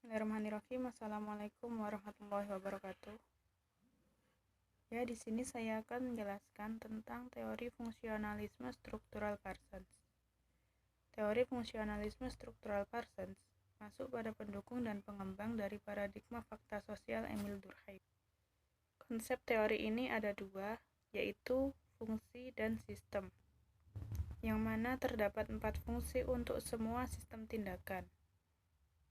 Bismillahirrahmanirrahim. Assalamualaikum warahmatullahi wabarakatuh. Ya, di sini saya akan menjelaskan tentang teori fungsionalisme struktural Parsons. Teori fungsionalisme struktural Parsons masuk pada pendukung dan pengembang dari paradigma fakta sosial Emil Durkheim. Konsep teori ini ada dua, yaitu fungsi dan sistem, yang mana terdapat 4 fungsi untuk semua sistem tindakan.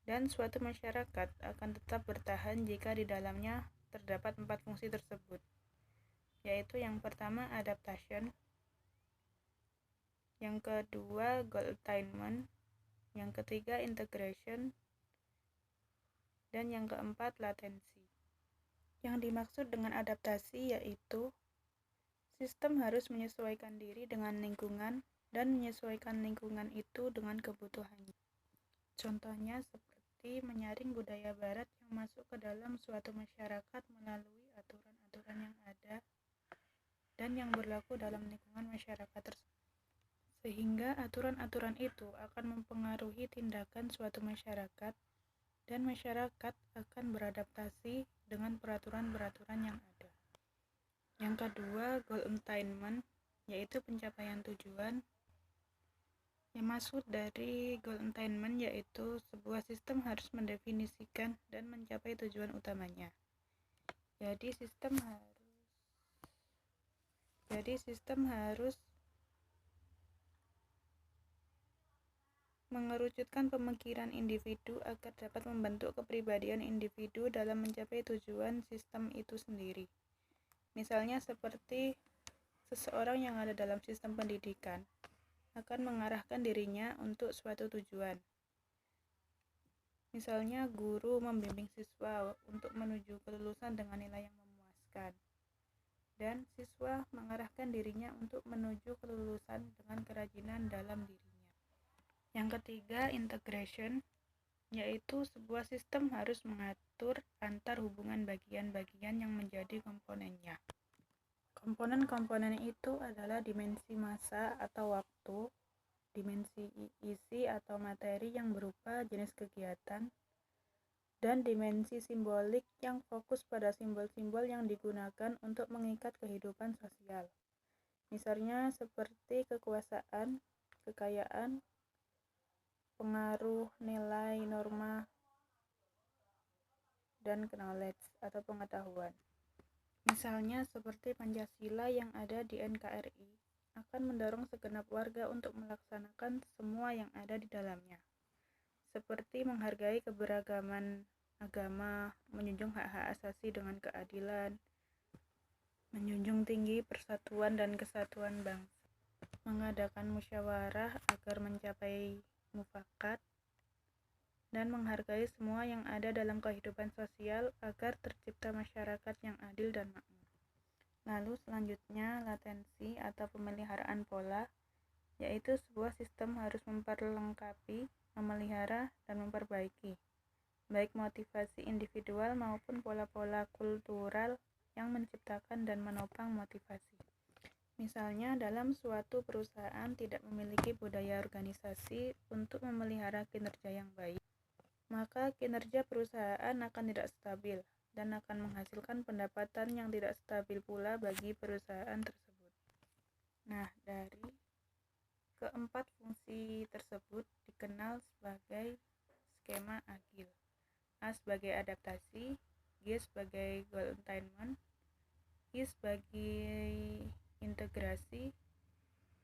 Dan suatu masyarakat akan tetap bertahan jika di dalamnya terdapat 4 fungsi tersebut, yaitu yang pertama adaptation, yang kedua goal attainment, yang ketiga integration, dan yang keempat latensi. Yang dimaksud dengan adaptasi yaitu sistem harus menyesuaikan diri dengan lingkungan dan menyesuaikan lingkungan itu dengan kebutuhannya. Contohnya seperti menyaring budaya barat yang masuk ke dalam suatu masyarakat melalui aturan-aturan yang ada dan yang berlaku dalam lingkungan masyarakat tersebut. Sehingga aturan-aturan itu akan mempengaruhi tindakan suatu masyarakat dan masyarakat akan beradaptasi dengan peraturan-peraturan yang ada. Yang kedua, goal attainment, yaitu pencapaian tujuan. Yang maksud dari goal attainment yaitu sebuah sistem harus mendefinisikan dan mencapai tujuan utamanya. Jadi sistem harus mengerucutkan pemikiran individu agar dapat membentuk kepribadian individu dalam mencapai tujuan sistem itu sendiri. Misalnya seperti seseorang yang ada dalam sistem pendidikan akan mengarahkan dirinya untuk suatu tujuan. Misalnya guru membimbing siswa untuk menuju kelulusan dengan nilai yang memuaskan, dan siswa mengarahkan dirinya untuk menuju kelulusan dengan kerajinan dalam dirinya. Yang ketiga, integration, yaitu sebuah sistem harus mengatur antar hubungan bagian-bagian yang menjadi komponennya. Komponen-komponen itu adalah dimensi massa atau waktu, dimensi isi atau materi yang berupa jenis kegiatan, dan dimensi simbolik yang fokus pada simbol-simbol yang digunakan untuk mengikat kehidupan sosial. Misalnya seperti kekuasaan, kekayaan, pengaruh, nilai, norma, dan knowledge atau pengetahuan. Misalnya seperti Pancasila yang ada di NKRI akan mendorong segenap warga untuk melaksanakan semua yang ada di dalamnya, seperti menghargai keberagaman agama, menjunjung hak-hak asasi dengan keadilan, menjunjung tinggi persatuan dan kesatuan bangsa, mengadakan musyawarah agar mencapai mufakat, dan menghargai semua yang ada dalam kehidupan sosial agar tercipta masyarakat yang adil dan makmur. Lalu selanjutnya latensi atau pemeliharaan pola, yaitu sebuah sistem harus memperlengkapi, memelihara, dan memperbaiki baik motivasi individual maupun pola-pola kultural yang menciptakan dan menopang motivasi. Misalnya dalam suatu perusahaan tidak memiliki budaya organisasi untuk memelihara kinerja yang baik, maka kinerja perusahaan akan tidak stabil dan akan menghasilkan pendapatan yang tidak stabil pula bagi perusahaan tersebut. Nah, dari keempat fungsi tersebut dikenal sebagai skema agil. A sebagai adaptasi, G sebagai goal attainment, I sebagai integrasi,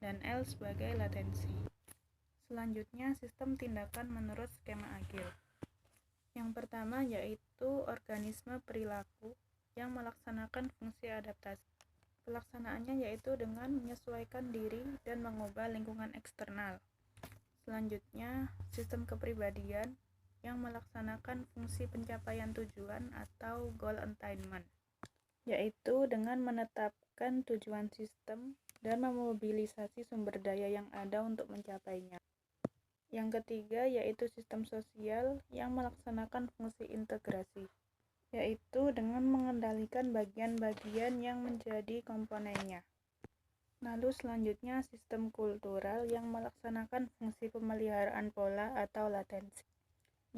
dan L sebagai latensi. Selanjutnya, sistem tindakan menurut skema agil. Yang pertama yaitu organisme perilaku yang melaksanakan fungsi adaptasi. Pelaksanaannya yaitu dengan menyesuaikan diri dan mengubah lingkungan eksternal. Selanjutnya, sistem kepribadian yang melaksanakan fungsi pencapaian tujuan atau goal attainment, yaitu dengan menetapkan tujuan sistem dan memobilisasi sumber daya yang ada untuk mencapainya. Yang ketiga yaitu sistem sosial yang melaksanakan fungsi integrasi, yaitu dengan mengendalikan bagian-bagian yang menjadi komponennya. Lalu selanjutnya sistem kultural yang melaksanakan fungsi pemeliharaan pola atau latensi,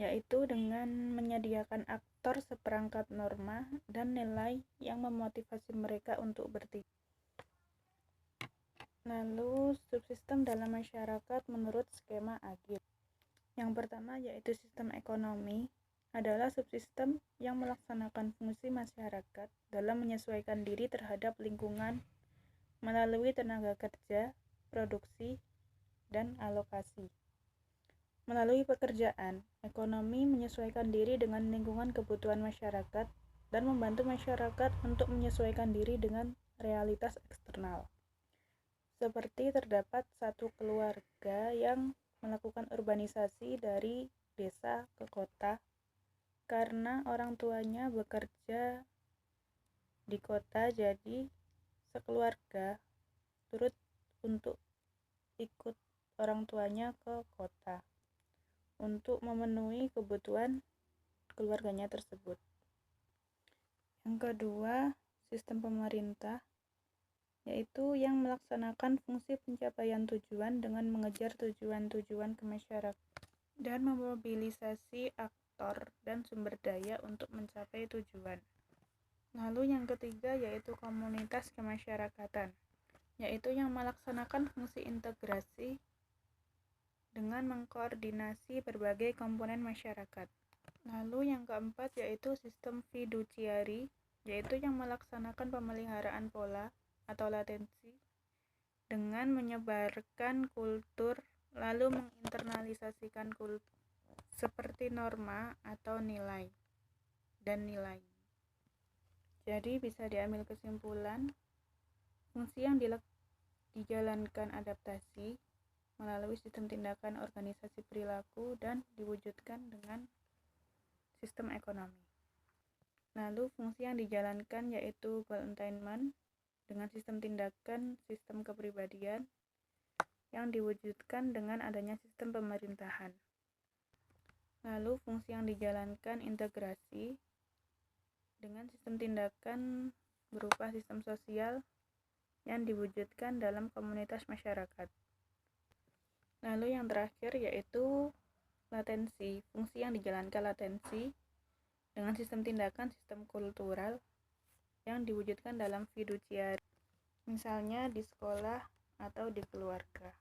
yaitu dengan menyediakan aktor seperangkat norma dan nilai yang memotivasi mereka untuk bertindak. Lalu, subsistem dalam masyarakat menurut skema Agit. Yang pertama yaitu sistem ekonomi adalah subsistem yang melaksanakan fungsi masyarakat dalam menyesuaikan diri terhadap lingkungan melalui tenaga kerja, produksi, dan alokasi. Melalui pekerjaan, ekonomi menyesuaikan diri dengan lingkungan kebutuhan masyarakat dan membantu masyarakat untuk menyesuaikan diri dengan realitas eksternal. Seperti terdapat satu keluarga yang melakukan urbanisasi dari desa ke kota karena orang tuanya bekerja di kota, jadi sekeluarga turut untuk ikut orang tuanya ke kota untuk memenuhi kebutuhan keluarganya tersebut. Yang kedua, sistem pemerintah, yaitu yang melaksanakan fungsi pencapaian tujuan dengan mengejar tujuan-tujuan ke masyarakat dan memobilisasi aktor dan sumber daya untuk mencapai tujuan. Lalu yang ketiga yaitu komunitas kemasyarakatan, yaitu yang melaksanakan fungsi integrasi dengan mengkoordinasi berbagai komponen masyarakat. Lalu yang keempat yaitu sistem fiduciari, yaitu yang melaksanakan pemeliharaan pola atau latensi dengan menyebarkan kultur lalu menginternalisasikan kultur seperti norma atau nilai dan nilai. Jadi bisa diambil kesimpulan, fungsi yang dijalankan adaptasi melalui sistem tindakan organisasi perilaku dan diwujudkan dengan sistem ekonomi. Lalu fungsi yang dijalankan yaitu goal attainment dengan sistem tindakan sistem kepribadian yang diwujudkan dengan adanya sistem pemerintahan. Lalu fungsi yang dijalankan integrasi dengan sistem tindakan berupa sistem sosial yang diwujudkan dalam komunitas masyarakat. Lalu yang terakhir yaitu latensi, fungsi yang dijalankan latensi dengan sistem tindakan sistem kultural yang diwujudkan dalam fiduciari, misalnya di sekolah atau di keluarga.